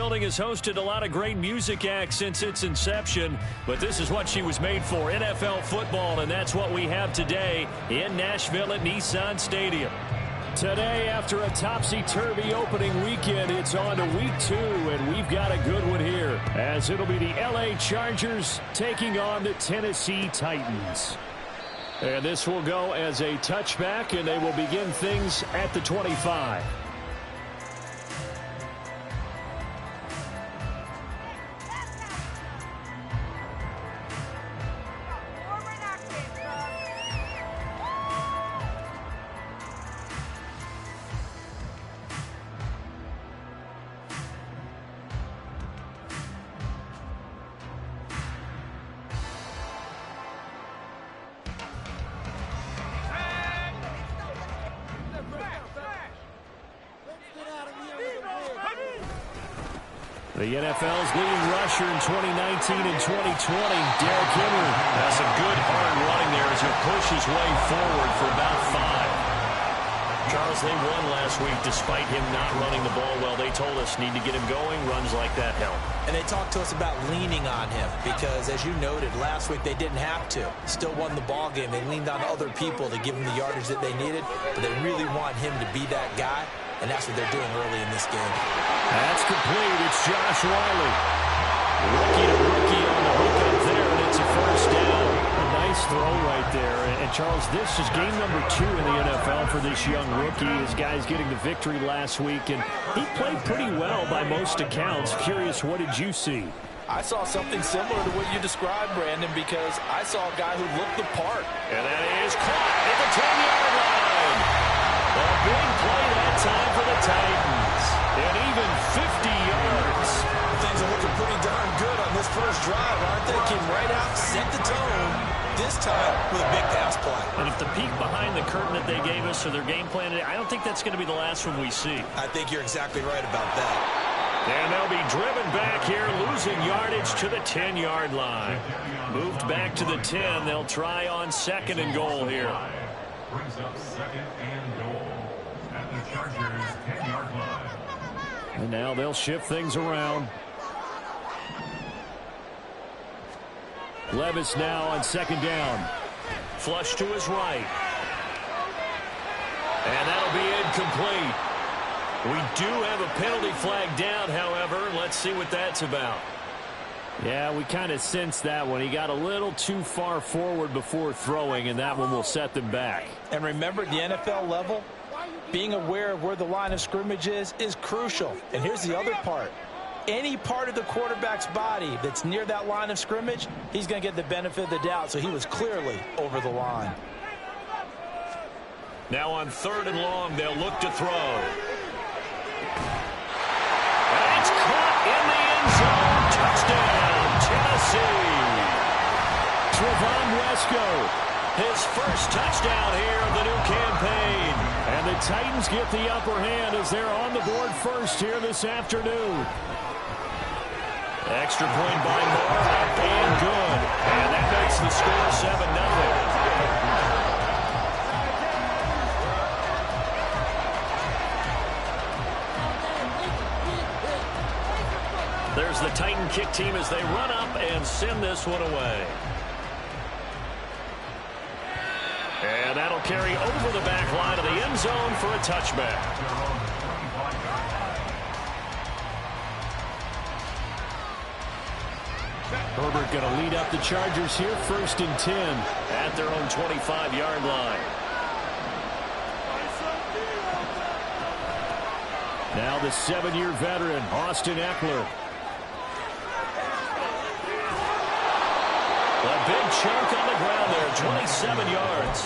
Building has hosted a lot of great music acts since its inception, but this is what she was made for, NFL football, and that's what we have today in Nashville at Nissan Stadium. Today, after a topsy-turvy opening weekend, it's on to week 2, and we've got a good one here, as it'll be the LA Chargers taking on the Tennessee Titans. And this will go as a touchback, and they will begin things at the 25. The NFL's leading rusher in 2019 and 2020, Derrick Henry. That's a good hard running there as he pushes his way forward for about 5. Charles, they won last week despite him not running the ball well. They told us need to get him going. Runs like that help. And they talked to us about leaning on him because, as you noted, last week they didn't have to. Still won the ball game. They leaned on other people to give him the yardage that they needed, but they really want him to be that guy. And that's what they're doing early in this game. That's complete. It's Josh Whyle. Rookie to rookie on the hook up there, and it's a first down. A nice throw right there. And, Charles, this is game number 2 in the NFL for this young rookie. His guys getting the victory last week, and he played pretty well by most accounts. Curious, what did you see? I saw something similar to what you described, Brandon, because I saw a guy who looked the part. And that is caught at the 10-yard line. A big play that time for the Titans. And even 50 yards. Things are looking pretty darn good on this first drive, aren't they? Came right out, set the tone, this time with a big pass play. And if the peek behind the curtain that they gave us or their game plan, I don't think that's going to be the last one we see. I think you're exactly right about that. And they'll be driven back here, losing yardage to the 10-yard line. Moved back to the 10. They'll try on 2nd and goal here. Brings up 2nd and goal at the Chargers 10-yard line. And now they'll shift things around. Levis now on 2nd down. Flush to his right. And that'll be incomplete. We do have a penalty flag down, however. Let's see what that's about. Yeah, we kind of sensed that one. He got a little too far forward before throwing, and that one will set them back. And remember, at the NFL level, being aware of where the line of scrimmage is crucial. And here's the other part. Any part of the quarterback's body that's near that line of scrimmage, he's going to get the benefit of the doubt. So he was clearly over the line. Now on 3rd and long, they'll look to throw. And it's caught in the end zone. Touchdown, Tennessee. Trevon Wesco, his first touchdown here of the new campaign. And the Titans get the upper hand as they're on the board first here this afternoon. Extra point by Moore, up and good. And that makes the score 7-0. There's the Titan kick team as they run up and send this one away. And that'll carry over the back line of the end zone for a touchback. Herbert going to lead up the Chargers here, 1st and 10 at their own 25-yard line. Now the 7-year veteran, Austin Eckler. A big chunk on the ground there, 27 yards.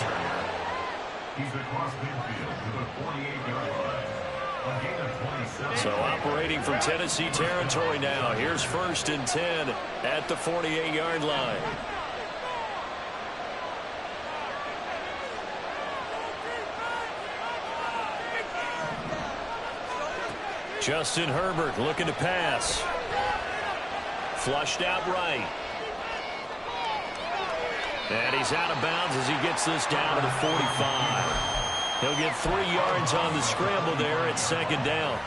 He's across midfield to the 48-yard line. A gain of 27. So operating from Tennessee territory now. Here's 1st and 10 at the 48-yard line. Justin Herbert looking to pass. Flushed out right. And he's out of bounds as he gets this down to the 45. He'll get 3 yards on the scramble there at 2nd down.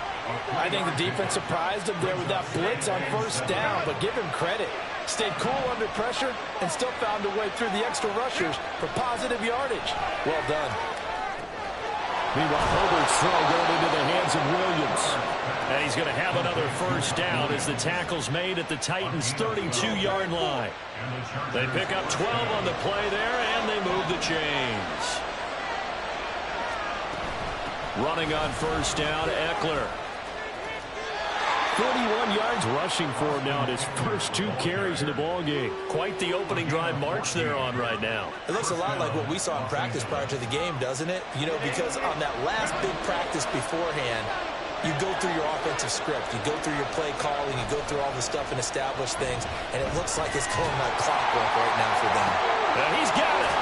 I think the defense surprised him there with that blitz on first down, but give him credit. Stayed cool under pressure and still found a way through the extra rushers for positive yardage. Well done. Meanwhile, Herbert's throw going into the hands of Williams. And he's going to have another first down as the tackle's made at the Titans' 32-yard line. They pick up 12 on the play there, and they move the chains. Running on first down, Eckler. 41 yards rushing for him now at his first 2 carries in the ballgame. Quite the opening drive march they're on right now. It looks a lot like what we saw in practice prior to the game, doesn't it? You know, because on that last big practice beforehand, you go through your offensive script. You go through your play calling. You go through all the stuff and establish things. And it looks like it's going like clockwork right now for them. And he's got it.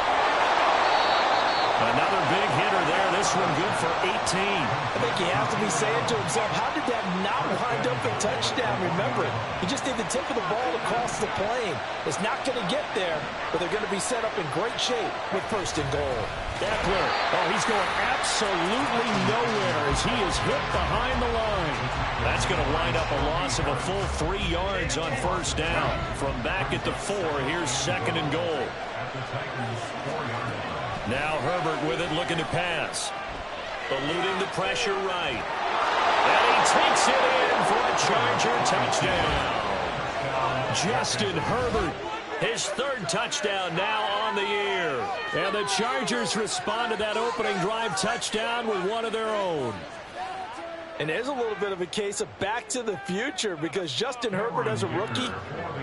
Another big hitter there. This one good for 18. I think he has to be saying to himself, how did that not wind up a touchdown? Remember, he just need the tip of the ball across the plane. It's not going to get there, but they're going to be set up in great shape with first and goal. Eckler, oh, he's going absolutely nowhere as he is hit behind the line. That's going to wind up a loss of a full 3 yards on first down. From back at the 4, here's second and goal. Now Herbert with it, looking to pass. Eluding the pressure right. And he takes it in for a Charger touchdown. Justin Herbert, his 3rd touchdown now on the year. And the Chargers respond to that opening drive touchdown with one of their own. And there's a little bit of a case of back to the future because Justin Herbert as a rookie,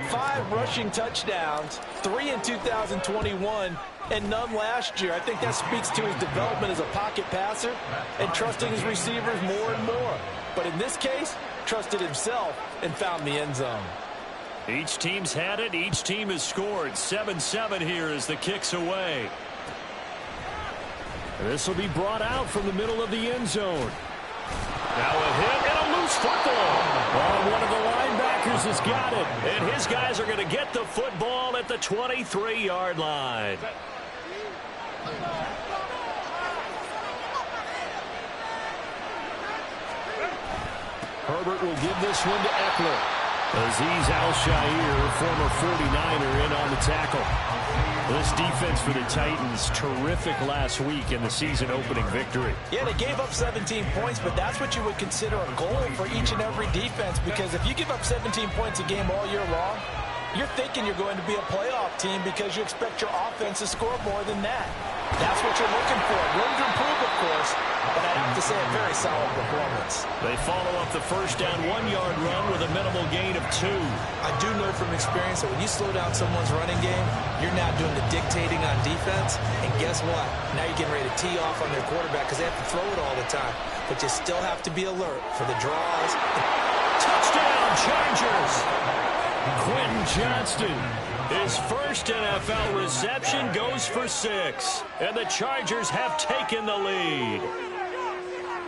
5 rushing touchdowns, 3 in 2021, and none last year. I think that speaks to his development as a pocket passer and trusting his receivers more and more. But in this case, trusted himself and found the end zone. Each team's had it. Each team has scored. 7-7 here as the kick's away. This will be brought out from the middle of the end zone. Now a hit and a loose football. Oh, one of the linebackers has got it. And his guys are going to get the football at the 23-yard line. Herbert will give this one to Eckler. Azeez Al-Shaair, former 49er, in on the tackle. This defense for the Titans, terrific last week in the season-opening victory. Yeah, they gave up 17 points, but that's what you would consider a goal for each and every defense, because if you give up 17 points a game all year long, you're thinking you're going to be a playoff team because you expect your offense to score more than that. That's what you're looking for. Room to improve, of course, but I'd have to say a very solid performance. They follow up the first down 1-yard run with a minimal gain of 2. I do know from experience that when you slow down someone's running game, you're now doing the dictating on defense. And guess what? Now you're getting ready to tee off on their quarterback because they have to throw it all the time. But you still have to be alert for the draws. Touchdown, Chargers! Quentin Johnston, his first NFL reception, goes for 6. And the Chargers have taken the lead.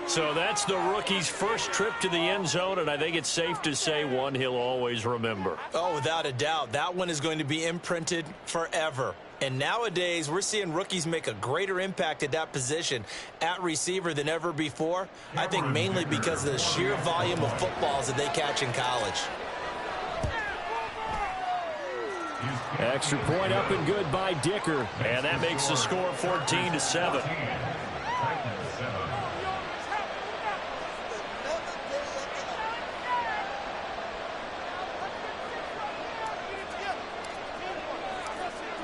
So that's the rookie's first trip to the end zone, and I think it's safe to say one he'll always remember. Oh, without a doubt. That one is going to be imprinted forever. And nowadays, we're seeing rookies make a greater impact at that position at receiver than ever before. I think mainly because of the sheer volume of footballs that they catch in college. Extra point up and good by Dicker. And that makes the score 14-7.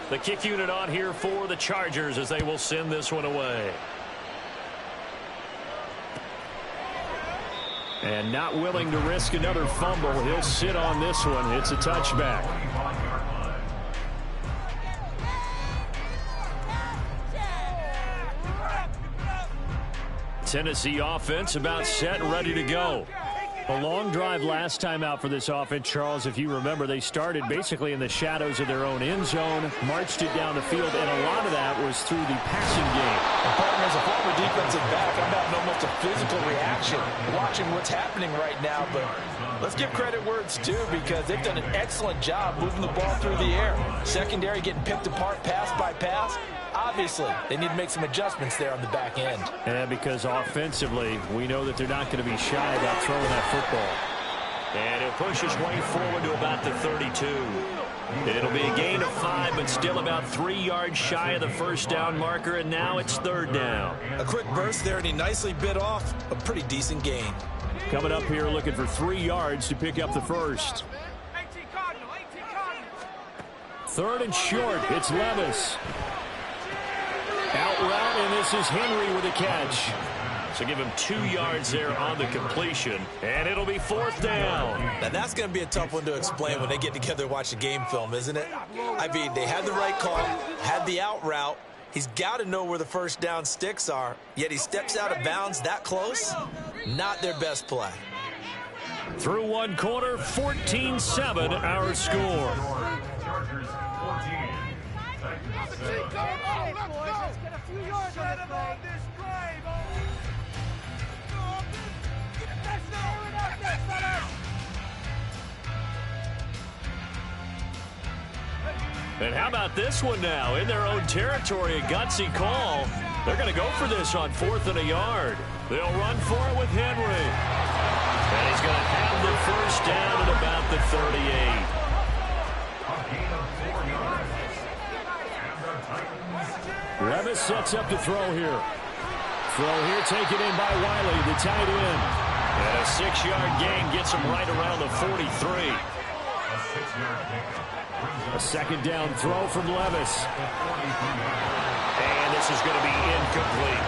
The kick unit on here for the Chargers as they will send this one away. And not willing to risk another fumble, he'll sit on this one. It's a touchback. Tennessee offense about set and ready to go. A long drive last time out for this offense, Charles. If you remember, they started basically in the shadows of their own end zone, marched it down the field, and a lot of that was through the passing game. And partner, as a former defensive back, I'm having almost a physical reaction watching what's happening right now. But let's give credit where it's due because they've done an excellent job moving the ball through the air. Secondary getting picked apart pass by pass. Obviously, they need to make some adjustments there on the back end. And because offensively, we know that they're not going to be shy about throwing that football. And he'll push his way forward to about the 32. It'll be a gain of 5, but still about 3 yards shy of the first down marker, and now it's 3rd down. A quick burst there, and he nicely bit off a pretty decent gain. Coming up here looking for 3 yards to pick up the first. 3rd and short. It's Levis. Out route, and this is Henry with a catch. So give him 2 yards there on the completion, and it'll be 4th down. Now, that's going to be a tough one to explain when they get together and watch the game film, isn't it? I mean, they had the right call, had the out route. He's got to know where the first down sticks are, yet he steps out of bounds that close. Not their best play. Through one quarter, 14-7 our score. Chargers 14. And how about this one now? In their own territory, a gutsy call. They're going to go for this on 4th and a yard. They'll run for it with Henry. And he's going to have the first down at about the 38. Levis sets up to throw here. Throw here taken in by Wiley, the tight end. And a 6-yard gain gets him right around the 43. A second down throw from Levis. And this is going to be incomplete.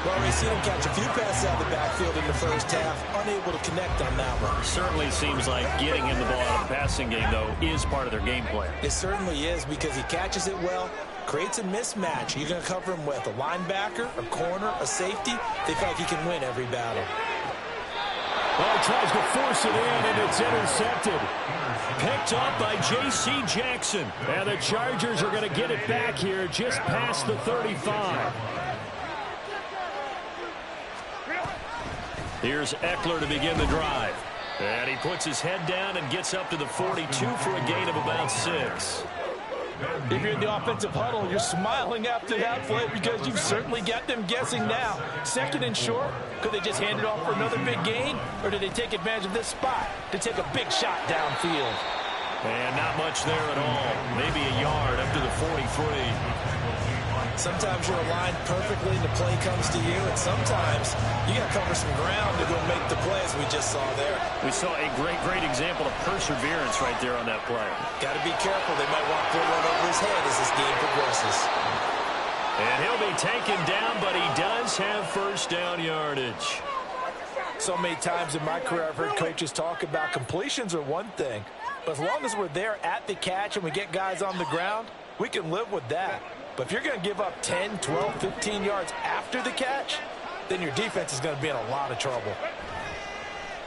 Well, we've seen him catch a few passes out of the backfield in the first half, unable to connect on that one. Certainly seems like getting him the ball out of the passing game, though, is part of their game plan. It certainly is, because he catches it well, creates a mismatch. You're going to cover him with a linebacker, a corner, a safety. They feel like he can win every battle. Oh, tries to force it in, and it's intercepted. Picked up by J.C. Jackson. And the Chargers are going to get it back here just past the 35. Here's Eckler to begin the drive. And he puts his head down and gets up to the 42 for a gain of about 6. If you're in the offensive huddle, you're smiling after that play because you've certainly got them guessing now. 2nd and short, could they just hand it off for another big gain? Or did they take advantage of this spot to take a big shot downfield? And not much there at all. Maybe a yard up to the 43. Sometimes you're aligned perfectly and the play comes to you, and sometimes you got to cover some ground to go make the play, as we just saw there. We saw a great example of perseverance right there on that play. Got to be careful. They might walk through one over his head as this game progresses. And he'll be taken down, but he does have first down yardage. So many times in my career, I've heard coaches talk about completions are one thing, but as long as we're there at the catch and we get guys on the ground, we can live with that. But if you're going to give up 10, 12, 15 yards after the catch, then your defense is going to be in a lot of trouble.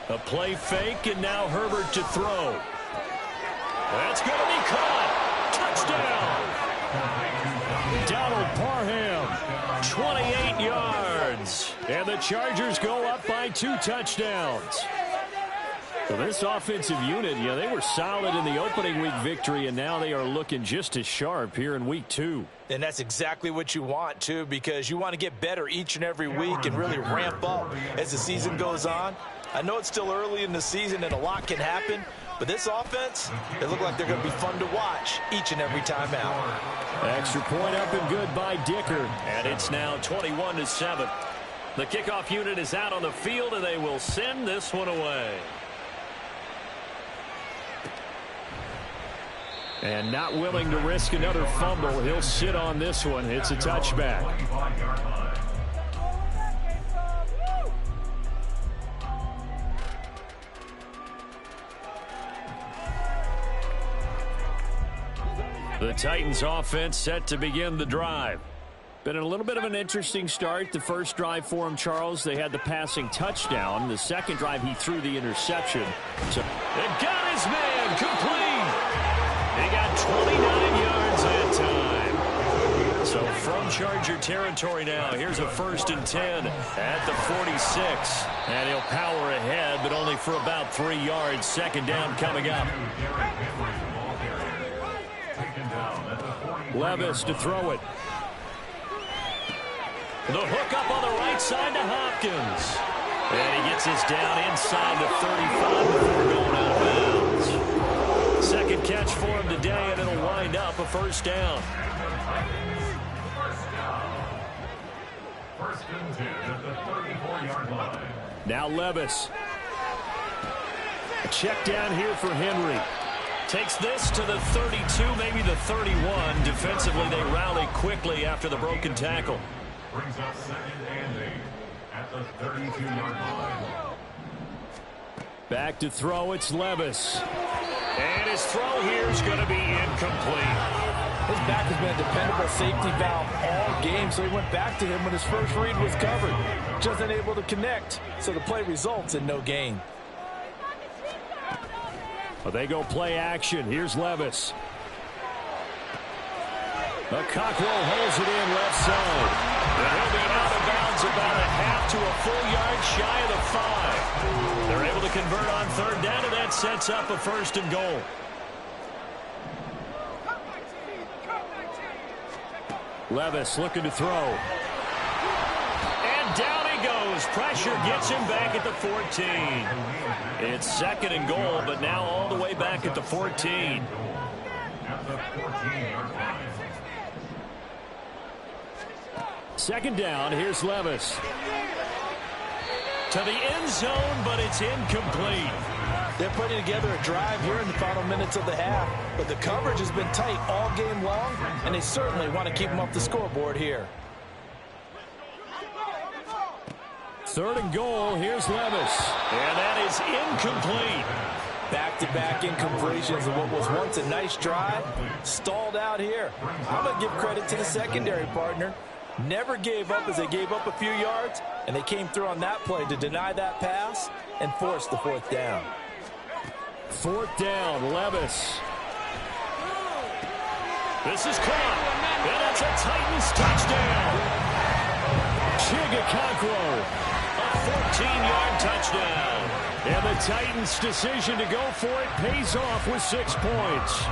A play fake, and now Herbert to throw. That's going to be caught. Touchdown. Donald Parham, 28 yards. and the Chargers go up by 2 touchdowns. So this offensive unit, they were solid in the opening week victory, and now they are looking just as sharp here in week 2. And that's exactly what you want, too, because you want to get better each and every week and really ramp up as the season goes on. I know it's still early in the season and a lot can happen, but this offense, they look like they're going to be fun to watch each and every time out. Extra point up and good by Dicker. And it's now 21-7. The kickoff unit is out on the field, and they will send this one away. And not willing to risk another fumble, he'll sit on this one. It's a touchback. The Titans offense set to begin the drive. Been a little bit of an interesting start. The first drive for him, Charles, they had the passing touchdown. The second drive, he threw the interception. So they got his man complete. He got 29 yards that time. So from Charger territory now, here's a 1st and 10 at the 46. And he'll power ahead, but only for about 3 yards. Second down coming up. Levis to throw it. The hook up on the right side to Hopkins. And he gets this down inside the 35 before going out of bounds. Second catch for him today, and it'll wind up a first down. First and 10 at the 34-yard line. Now Levis. A check down here for Henry. Takes this to the 32, maybe the 31. Defensively, they rally quickly after the broken tackle. Brings up second and 8 at the 32-yard line. Back to throw, it's Levis. And his throw here is going to be incomplete. His back has been a dependable safety valve all game, so he went back to him when his first read was covered. Just unable to connect, so the play results in no gain. Well, they go play action. Here's Levis. The Cockrell holds it in left side. And he'll be out of bounds about a half to a full yard shy of the 5. They're able to convert on third down, and that sets up a first and goal. Levis looking to throw. And down he goes. Pressure gets him back at the 14. It's second and goal, but now all the way back at the 14. At the 14-yard line. Second down, here's Levis. To the end zone, but it's incomplete. They're putting together a drive here in the final minutes of the half, but the coverage has been tight all game long, and they certainly want to keep them off the scoreboard here. Third and goal, here's Levis. And that is incomplete. Back-to-back incompletions of what was once a nice drive, stalled out here. I'm going to give credit to the secondary partner. Never gave up as they gave up a few yards, and they came through on that play to deny that pass and force the fourth down. Fourth down, Levis. This is caught, and that's a Titans touchdown. Chigga Cockrell, a 14-yard touchdown. And the Titans' decision to go for it pays off with 6 points.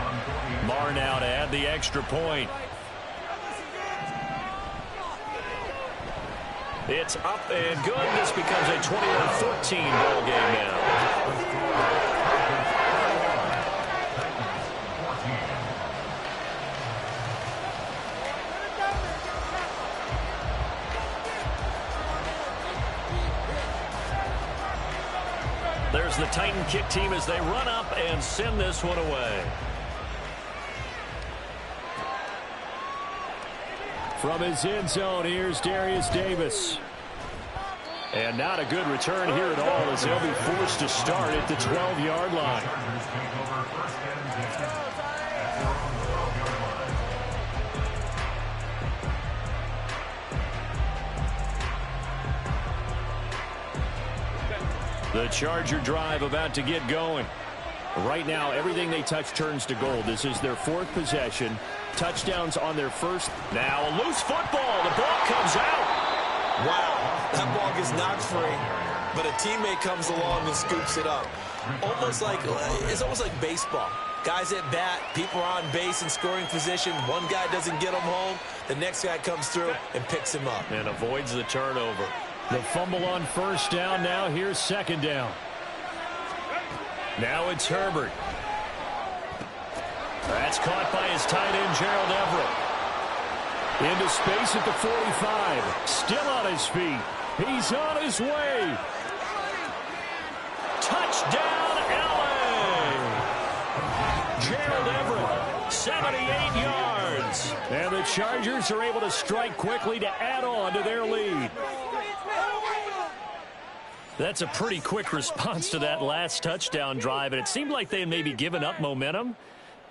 Marr now to add the extra point. It's up and good. This becomes a 21-14 ball game now. There's the Titan kick team as they run up and send this one away. From his end zone, here's Darius Davis. And not a good return here at all as they'll be forced to start at the 12-yard line. The Charger drive about to get going. Right now, everything they touch turns to gold. This is their fourth possession. Touchdowns on their first. Now a loose football. The ball comes out. Wow, that ball gets knocked free, but a teammate comes along and scoops it up. It's almost like baseball. Guys at bat, people are on base in scoring position. One guy doesn't get him home. The next guy comes through and picks him up. And avoids the turnover. The fumble on first down. Now here's second down. Now it's Herbert. That's caught by his tight end, Gerald Everett. Into space at the 45. Still on his feet. He's on his way. Touchdown, LA! Gerald Everett, 78 yards. And the Chargers are able to strike quickly to add on to their lead. That's a pretty quick response to that last touchdown drive, and it seemed like they had maybe given up momentum.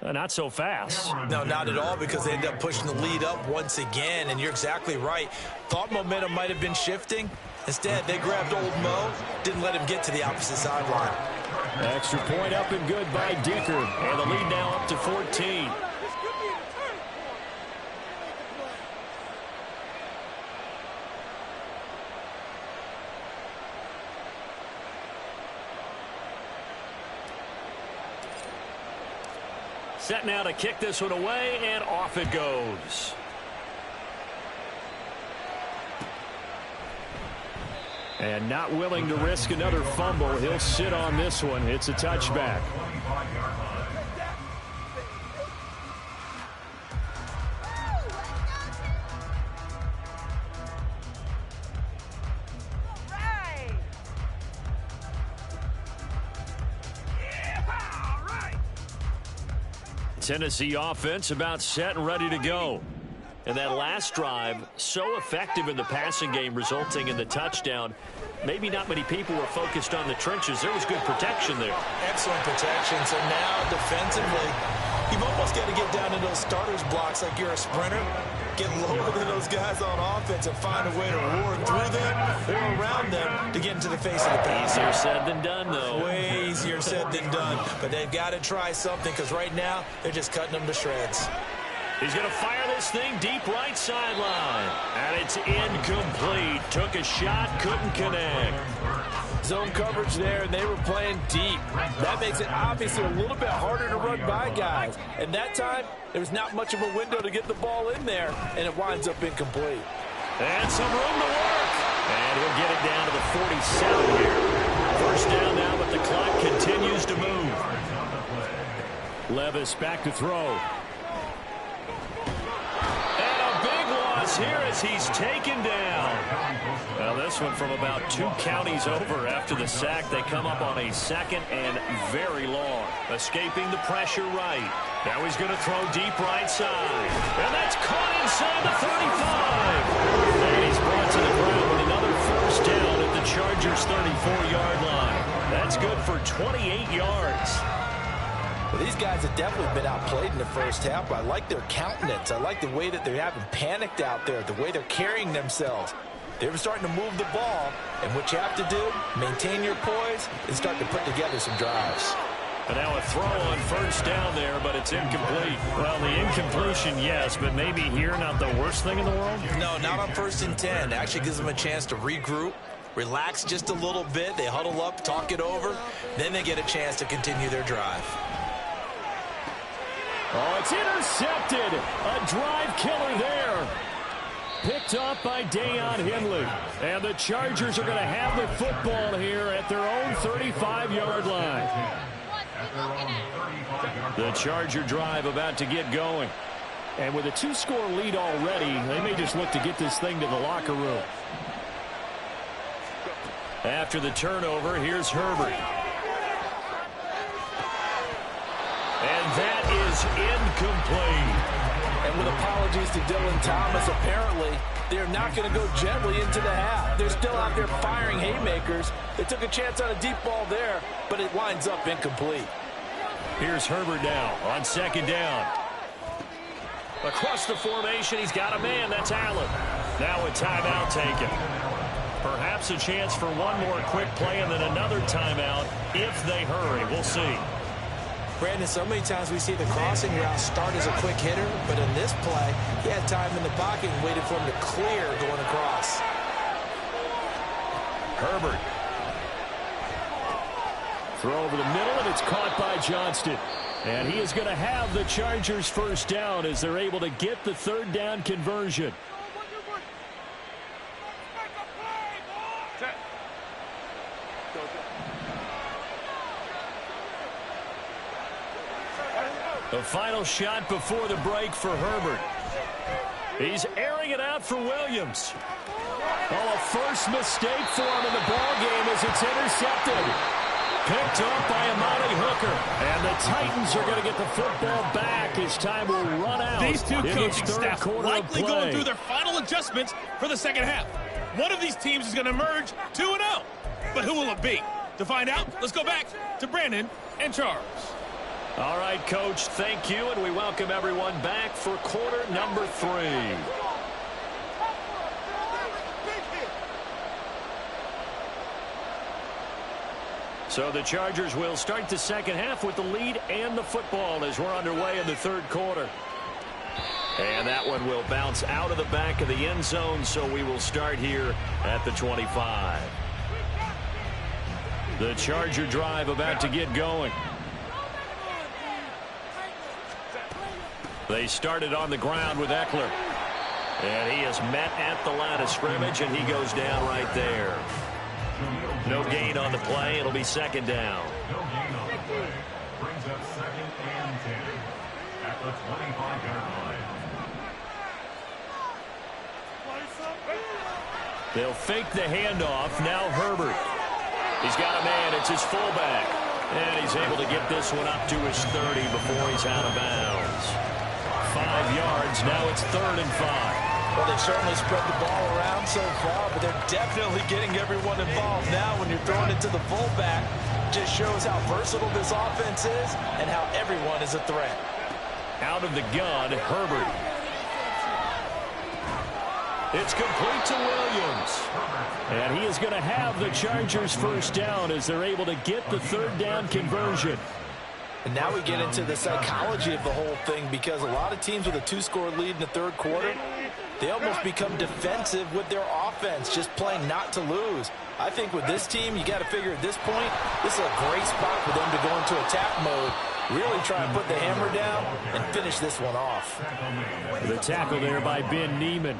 Not so fast. No, not at all, because they ended up pushing the lead up once again, and you're exactly right. Thought momentum might have been shifting. Instead, they grabbed old Mo, didn't let him get to the opposite sideline. Extra point up and good by Dicker, and the lead now up to 14. Set now to kick this one away, and off it goes. And not willing to risk another fumble. He'll sit on this one. It's a touchback. Tennessee offense about set and ready to go. And that last drive, so effective in the passing game, resulting in the touchdown. Maybe not many people were focused on the trenches. There was good protection there. Excellent protection. So now defensively, you've almost got to get down to those starters blocks like you're a sprinter. Get lower than those guys on offense and find a way to roar through them or around them to get into the face of the passer. Easier said than done, though. Way easier said than done. But they've got to try something because right now they're just cutting them to shreds. He's going to fire this thing deep right sideline. And it's incomplete. Took a shot, couldn't connect. Zone coverage there, and they were playing deep. That makes it obviously a little bit harder to run by guys. And that time, there was not much of a window to get the ball in there, and it winds up incomplete. And some room to work. And he'll get it down to the 47 here. First down now, but the clock continues to move. Levis back to throw. Here as he's taken down. Well, this one from about 2 counties over after the sack. They come up on a second and very long. Escaping the pressure right. Now he's going to throw deep right side. And that's caught inside the 35. And he's brought to the ground with another first down at the Chargers' 34-yard line. That's good for 28 yards. Well, these guys have definitely been outplayed in the first half, but I like their countenance. I like the way that they're having panicked out there, the way they're carrying themselves. They're starting to move the ball, and what you have to do, maintain your poise and start to put together some drives. And now a throw on first down there, but it's incomplete. Well, the incompletion, yes, but maybe here not the worst thing in the world? No, not on 1st and 10. It actually gives them a chance to regroup, relax just a little bit. They huddle up, talk it over. Then they get a chance to continue their drive. Oh, it's intercepted. A drive killer there. Picked off by Deion Henley. And the Chargers are going to have the football here at their own 35-yard line. The Charger drive about to get going. And with a 2-score lead already, they may just look to get this thing to the locker room. After the turnover, here's Herbert. And that is incomplete. And with apologies to Dylan Thomas, apparently they're not going to go gently into the half. They're still out there firing haymakers. They took a chance on a deep ball there, but it winds up incomplete. Here's Herbert now on second down. Across the formation, he's got a man. That's Allen. Now a timeout taken. Perhaps a chance for one more quick play and then another timeout if they hurry. We'll see. Brandon, so many times we see the crossing route start as a quick hitter, but in this play, he had time in the pocket and waited for him to clear going across. Herbert. Throw over the middle, and it's caught by Johnston. And he is going to have the Chargers first down as they're able to get the third down conversion. The final shot before the break for Herbert. He's airing it out for Williams. Oh, a first mistake for him in the ballgame as it's intercepted. Picked up by Amani Hooker. And the Titans are going to get the football back as time will run out. These two coaching staff likely going through their final adjustments for the second half. One of these teams is going to emerge 2-0. But who will it be? To find out, let's go back to Brandon and Charles. All right, Coach, thank you, and we welcome everyone back for quarter number 3. So the Chargers will start the second half with the lead and the football as we're underway in the third quarter. And that one will bounce out of the back of the end zone, so we will start here at the 25. The Charger drive about to get going. They started on the ground with Eckler. And he is met at the line of scrimmage, and he goes down right there. No gain on the play. It'll be second down. No gain on the play. Brings up 2nd and 10 at the 25-yard line. They'll fake the handoff. Now Herbert. He's got a man. It's his fullback. And he's able to get this one up to his 30 before he's out of bounds. 5 yards. Now it's 3rd and 5. Well, they've certainly spread the ball around so far, but they're definitely getting everyone involved. Now when you're throwing it to the fullback, just shows how versatile this offense is and how everyone is a threat. Out of the gun, Herbert. It's complete to Williams. And he is going to have the Chargers first down as they're able to get the 3rd down conversion. And now we get into the psychology of the whole thing, because a lot of teams with a 2-score lead in the 3rd quarter, they almost become defensive with their offense, just playing not to lose. I think with this team, you got to figure at this point, this is a great spot for them to go into attack mode, really try and put the hammer down and finish this one off. The tackle there by Ben Neiman.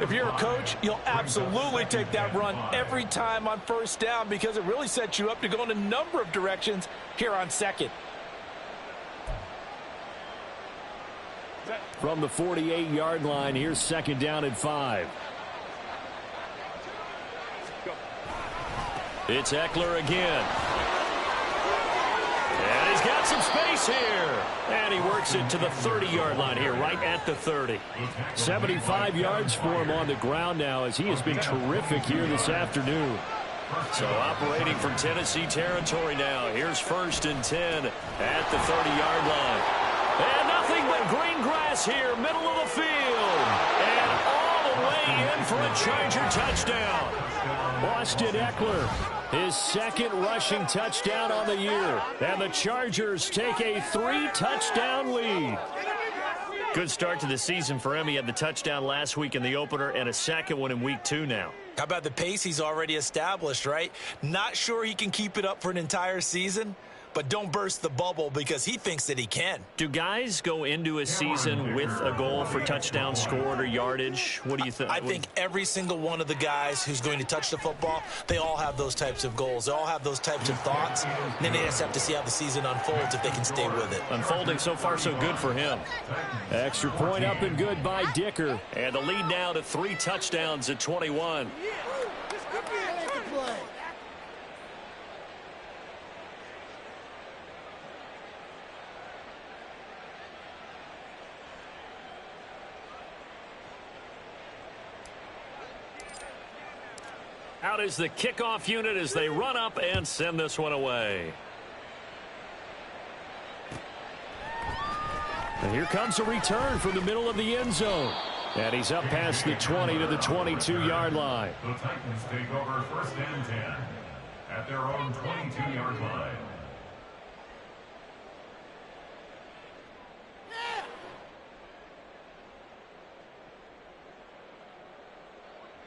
If you're a coach, you'll absolutely take that run every time on 1st down, because it really sets you up to go in a number of directions here on 2nd. From the 48-yard line, here's 2nd down and 5. It's Eckler again. And he's got some space here. And he works it to the 30-yard line here, right at the 30. 75 yards for him on the ground now, as he has been terrific here this afternoon. So operating from Tennessee territory now. Here's 1st and 10 at the 30-yard line. And nothing but green grass here, middle of the field. And all the way in for a Charger touchdown. Austin Eckler, his 2nd rushing touchdown on the year. And the Chargers take a 3-touchdown lead. Good start to the season for him. He had the touchdown last week in the opener and a 2nd one in week 2 now. How about the pace he's already established, right? Not sure he can keep it up for an entire season, but don't burst the bubble, because he thinks that he can. Do guys go into a season with a goal for touchdown scored or yardage? What do you think? I think every single one of the guys who's going to touch the football, they all have those types of goals. They all have those types of thoughts. And then they just have to see how the season unfolds if they can stay with it. Unfolding so far so good for him. Extra point up and good by Dicker. And the lead now to 3 touchdowns at 21. Out is the kickoff unit as they run up and send this one away. And here comes a return from the middle of the end zone. And he's up past the 20 to the 22-yard line. The Titans take over 1st and 10 at their own 22-yard line.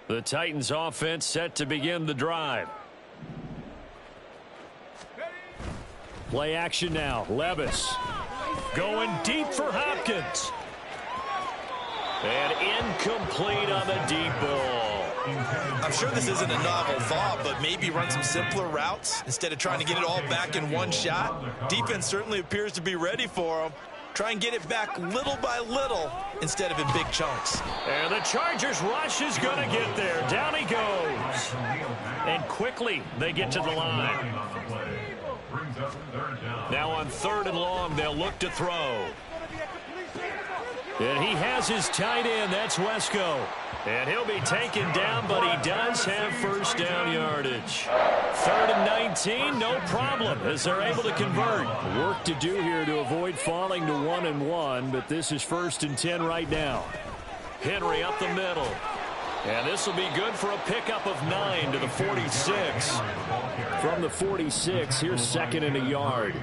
The Titans offense set to begin the drive. Play action now. Levis going deep for Hopkins. And incomplete on the deep ball. I'm sure this isn't a novel thought, but maybe run some simpler routes instead of trying to get it all back in one shot. Defense certainly appears to be ready for him. Try and get it back little by little instead of in big chunks. And the Chargers rush is going to get there. Down he goes. And quickly they get to the line. Now on 3rd and long, they'll look to throw. And he has his tight end. That's Wesco. And he'll be taken down, but he does have 1st down yardage. 3rd and 19, no problem, as they're able to convert. Work to do here to avoid falling to 1-1, but this is 1st and 10 right now. Henry up the middle. And this will be good for a pickup of 9 to the 46. From the 46, here's 2nd and a yard.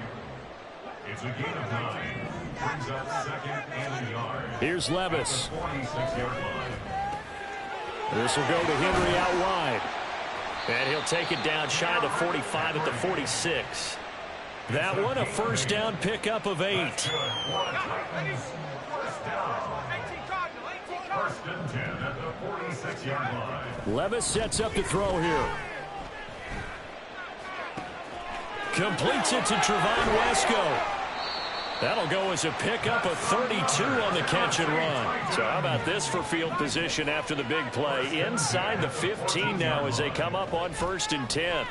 It's a gain of 9. Brings up 2nd and a yard. Here's Levis. 46-yard line. This will go to Henry out wide. And he'll take it down shy of the 45 at the 46. That one a 1st down pickup of 8. 1st and 10 at the 46-yard line. Levis sets up to throw here. Completes it to Trevon Wesco. That'll go as a pickup of 32 on the catch and run. So how about this for field position after the big play? Inside the 15 now as they come up on 1st and 10.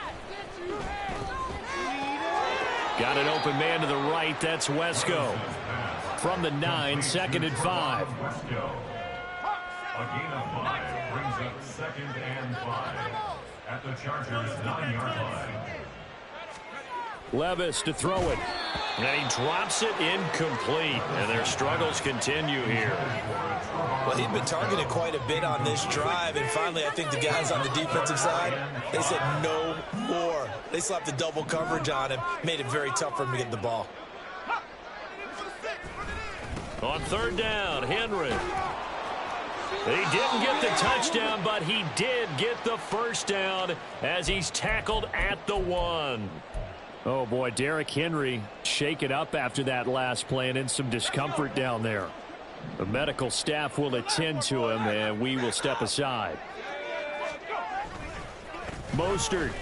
Got an open man to the right. That's Wesco. From the 9, 2nd and 5. Wesco. A gain of 5 brings up 2nd and 5 at the Chargers' 9-yard line. Levis to throw it. And he drops it incomplete. And their struggles continue here. Well, he'd been targeted quite a bit on this drive, and finally I think the guys on the defensive side, they said no more. They slapped the double coverage on him, made it very tough for him to get the ball. On 3rd down, Henry. He didn't get the touchdown, but he did get the 1st down as he's tackled at the 1. Oh, boy, Derrick Henry shaken up after that last play and in some discomfort down there. The medical staff will attend to him, and we will step aside. Mostert.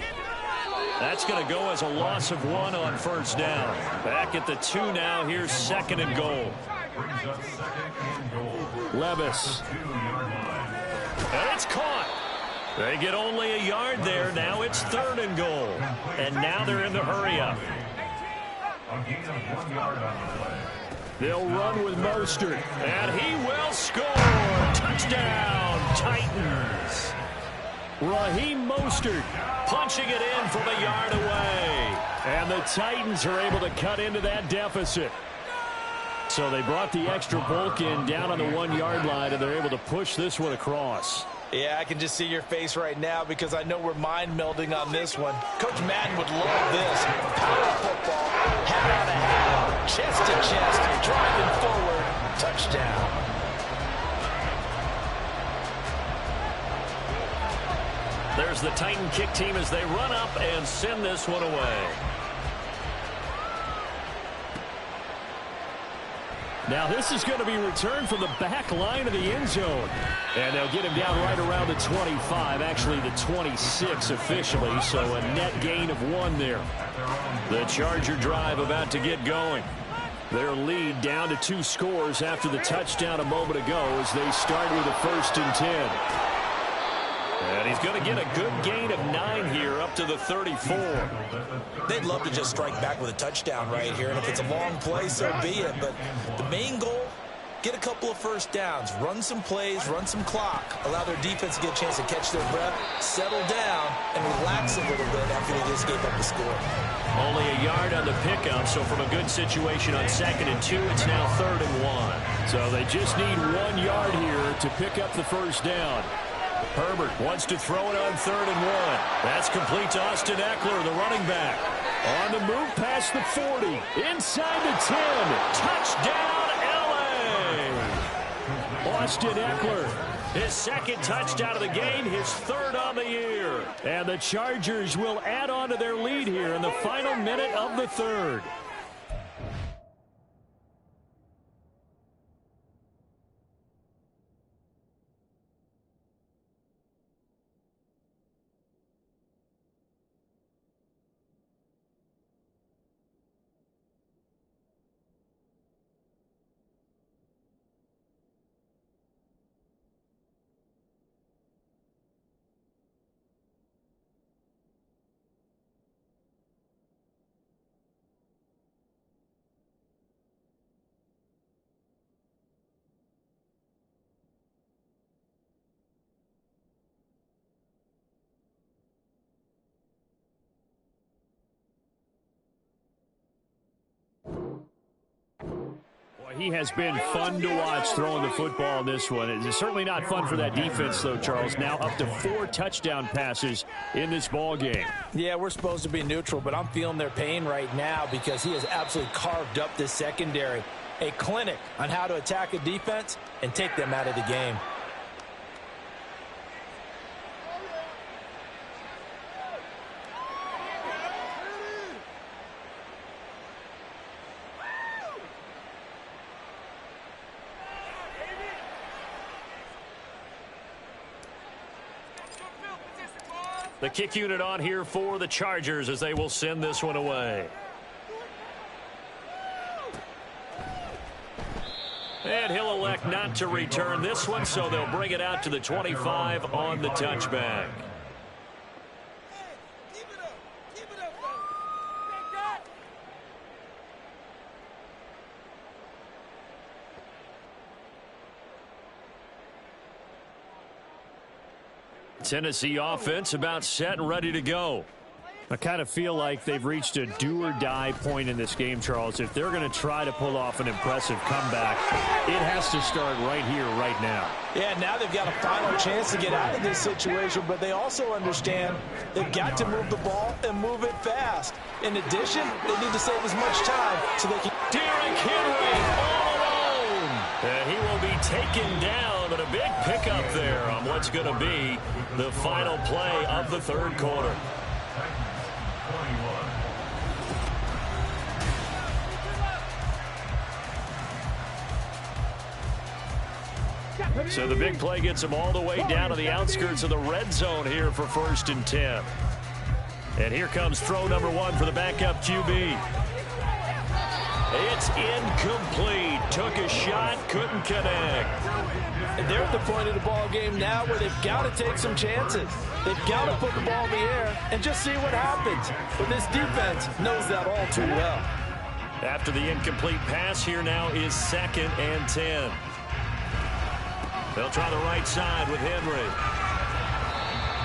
That's going to go as a loss of 1 on 1st down. Back at the 2 now. Here's 2nd and goal. Brings up 2nd and goal. Levis. 2-yard line. And it's caught. They get only a yard there. Now it's 3rd and goal. And now they're in the hurry-up. A gain of 1 yard on the play. They'll run with Mostert. And he will score. Touchdown, Titans. Raheem Mostert punching it in from a yard away. And the Titans are able to cut into that deficit. So they brought the extra bulk in down on the 1-yard line, and they're able to push this one across. Yeah, I can just see your face right now because I know we're mind melding on this one. Coach Madden would love this. Power football, hat on a hat, chest to chest, driving forward, touchdown. There's the Titan kick team as they run up and send this one away. Now this is going to be returned from the back line of the end zone. And they'll get him down right around the 25, actually the 26 officially, so a net gain of 1 there. The Charger drive about to get going. Their lead down to 2 scores after the touchdown a moment ago as they start with a 1st and 10. And he's going to get a good gain of 9 here up to the 34. They'd love to just strike back with a touchdown right here, and if it's a long play, so be it. But the main goal, get a couple of 1st downs, run some plays, run some clock, allow their defense to get a chance to catch their breath, settle down, and relax a little bit after they just gave up the score. Only a yard on the pickup, so from a good situation on 2nd and 2, it's now 3rd and 1. So they just need 1 yard here to pick up the 1st down. Herbert wants to throw it on 3rd and 1. That's complete to Austin Eckler, the running back. On the move past the 40. Inside the 10. Touchdown, L.A. Austin Eckler. His 2nd touchdown of the game, his 3rd on the year. And the Chargers will add on to their lead here in the final minute of the 3rd. He has been fun to watch throwing the football in this one. It's certainly not fun for that defense, though, Charles. Now up to 4 touchdown passes in this ball game. Yeah, we're supposed to be neutral, but I'm feeling their pain right now because he has absolutely carved up this secondary. A clinic on how to attack a defense and take them out of the game. The kick unit on here for the Chargers as they will send this one away. And he'll elect not to return this one, so they'll bring it out to the 25 on the touchback. Tennessee offense about set and ready to go. I kind of feel like they've reached a do-or-die point in this game, Charles. If they're going to try to pull off an impressive comeback, it has to start right here, right now. Yeah, now they've got a final chance to get out of this situation, but they also understand they've got to move the ball and move it fast. In addition, they need to save as much time so they can... Derrick Henry all alone. And he will be taken down, but a big pickup there on what's going to be the final play of the third quarter. So the big play gets them all the way down to the outskirts of the red zone here for 1st and 10. And here comes throw number 1 for the backup QB. It's incomplete. Took a shot, couldn't connect. And they're at the point of the ball game now where they've got to take some chances. They've got to put the ball in the air and just see what happens. But this defense knows that all too well. After the incomplete pass, here now is 2nd and 10. They'll try the right side with Henry.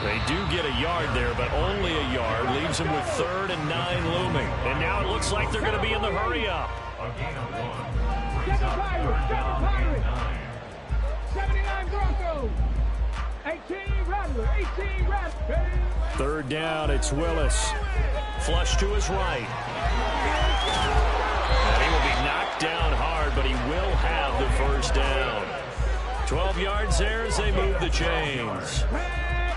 They do get a yard there, but only a yard. Leaves them with 3rd and 9 looming. And now it looks like they're going to be in the hurry-up. A gain of 1. Brings up 3rd down and 9. 79 Broncos. 18 Rattler. 18 Rattler. 3rd down, it's Willis. Flush to his right. And he will be knocked down hard, but he will have the 1st down. 12 yards there as they move the chains.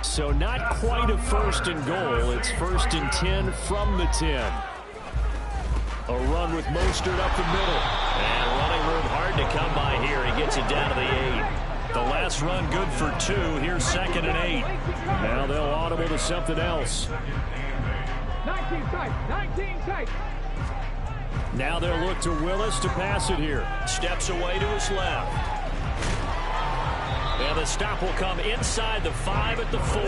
So not quite a 1st and goal. It's 1st and 10 from the 10. A run with Mostert up the middle. And running room hard to come by here. He gets it down to the 8. The last run good for 2. Here's 2nd and 8. Now they'll audible to something else. 19 tight. 19 tight. Now they'll look to Willis to pass it here. Steps away to his left. And the stop will come inside the 5 at the 4.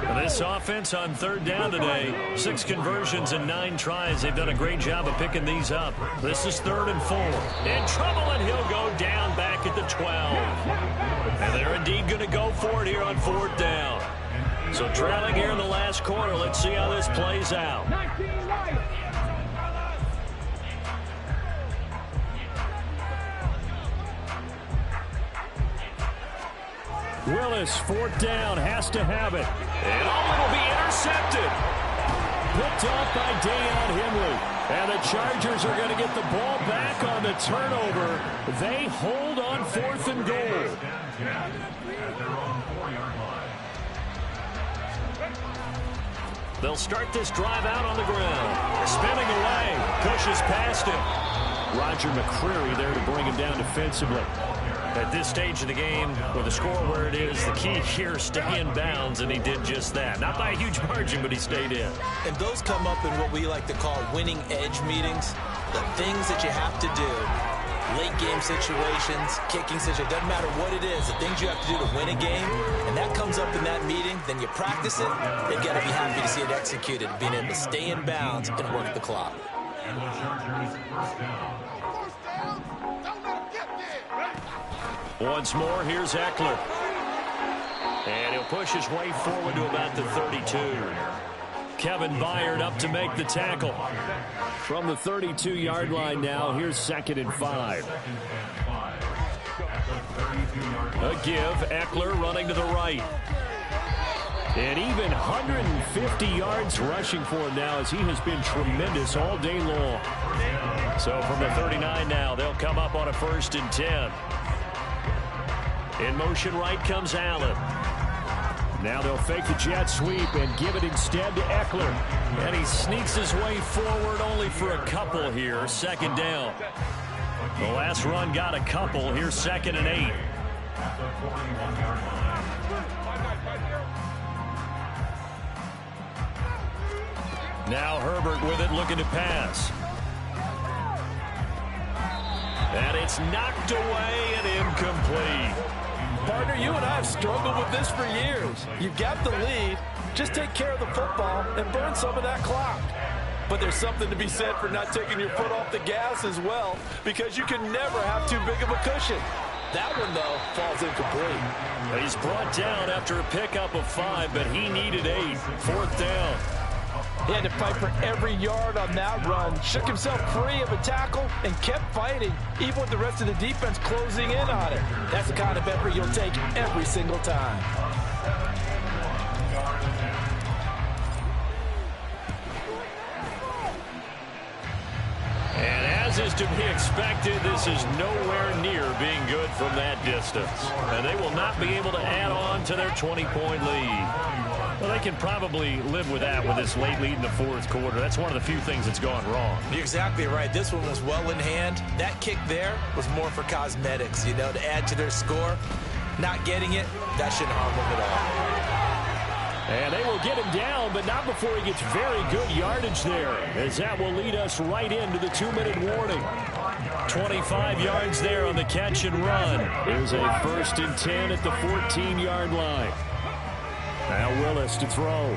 And this offense on 3rd down today, 6 conversions and 9 tries. They've done a great job of picking these up. This is 3rd and 4. In trouble, and he'll go down back at the 12. And they're indeed going to go for it here on 4th down. So trailing here in the last quarter. Let's see how this plays out. 19 right. Willis, 4th down, has to have it. And it'll be intercepted. Picked off by Deion Henry. And the Chargers are going to get the ball back on the turnover. They hold on 4th and goal. They'll start this drive out on the ground. Spinning away. Pushes past him. Roger McCreary there to bring him down defensively. At this stage of the game, with the score where it is, the key here, stay in bounds, and he did just that. Not by a huge margin, but he stayed in. And those come up in what we like to call winning edge meetings. The things that you have to do, late game situations, kicking situations, doesn't matter what it is, the things you have to do to win a game, and that comes up in that meeting, then you practice it, you've got to be happy to see it executed, being able to stay in bounds and work the clock. And the Chargers 1st down. Once more, here's Eckler. And he'll push his way forward to about the 32. Kevin Byard up to make the tackle. From the 32-yard line now, here's 2nd and 5. A give, Eckler running to the right. And even 150 yards rushing for him now as he has been tremendous all day long. So from the 39 now, they'll come up on a 1st and 10. In motion right comes Allen. Now they'll fake the jet sweep and give it instead to Eckler. And he sneaks his way forward only for a couple here. 2nd down. The last run got a couple. Here's 2nd and 8. Now Herbert with it, looking to pass. And it's knocked away and incomplete. Partner, you and I have struggled with this for years. You've got the lead. Just take care of the football and burn some of that clock. But there's something to be said for not taking your foot off the gas as well, because you can never have too big of a cushion. That one, though, falls incomplete. He's brought down after a pickup of 5, but he needed 8. 4th down. He had to fight for every yard on that run, shook himself free of a tackle, and kept fighting, even with the rest of the defense closing in on it. That's the kind of effort you'll take every single time. And as is to be expected, this is nowhere near being good from that distance. And they will not be able to add on to their 20-point lead. Well, they can probably live with that with this late lead in the 4th quarter. That's one of the few things that's gone wrong. You're exactly right. This one was well in hand. That kick there was more for cosmetics, to add to their score. Not getting it, that shouldn't harm them at all. And they will get him down, but not before he gets very good yardage there, as that will lead us right into the 2-minute warning. 25 yards there on the catch and run. Here's a 1st and 10 at the 14-yard line. Now Willis to throw.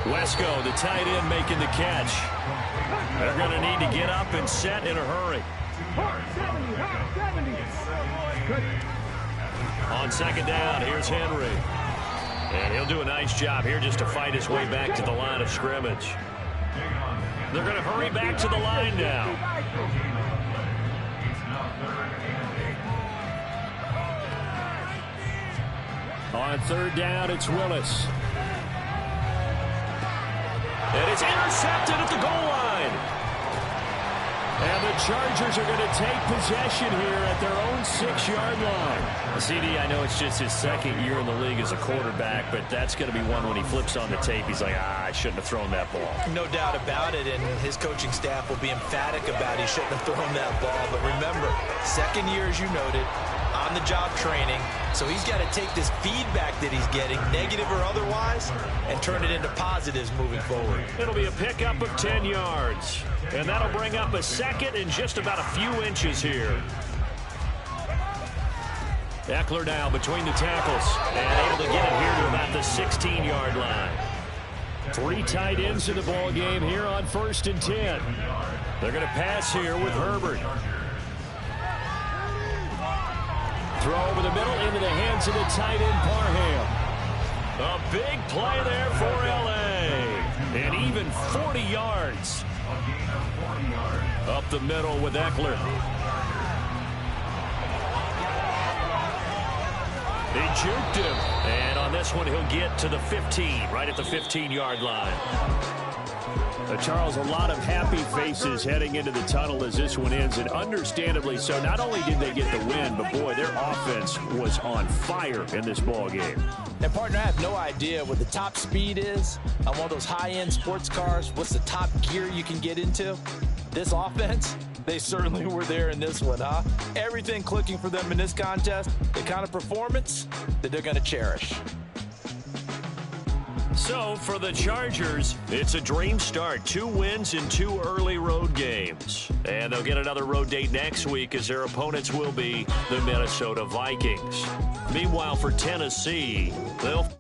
Wesco, the tight end, making the catch. They're going to need to get up and set in a hurry. On 2nd down, here's Henry. And he'll do a nice job here just to fight his way back to the line of scrimmage. They're going to hurry back to the line now. On 3rd down, it's Willis. And it's intercepted at the goal line. And the Chargers are going to take possession here at their own 6-yard line. CD, I know it's just his 2nd year in the league as a quarterback, but that's going to be one when he flips on the tape. He's like, I shouldn't have thrown that ball. No doubt about it, and his coaching staff will be emphatic about he shouldn't have thrown that ball. But remember, 2nd year, as you noted, on-the-job training. So he's got to take this feedback that he's getting, negative or otherwise, and turn it into positives moving forward. It'll be a pickup of 10 yards. And that'll bring up a 2nd and just about a few inches here. Eckler now between the tackles and able to get it here to about the 16-yard line. 3 tight ends in the ball game here on 1st and 10. They're going to pass here with Herbert. Throw over the middle into the hands of the tight end Parham. A big play there for L.A. And even 40 yards. Up the middle with Eckler. They juked him. And on this one, he'll get to the 15, right at the 15-yard line. Charles, a lot of happy faces heading into the tunnel as this one ends, and understandably so. Not only did they get the win, but, boy, their offense was on fire in this ball game. And, partner, I have no idea what the top speed is on one of those high-end sports cars. What's the top gear you can get into? This offense, they certainly were there in this one, huh? Everything clicking for them in this contest, the kind of performance that they're going to cherish. So, for the Chargers, it's a dream start. 2 wins in 2 early road games. And they'll get another road date next week as their opponents will be the Minnesota Vikings. Meanwhile, for Tennessee, they'll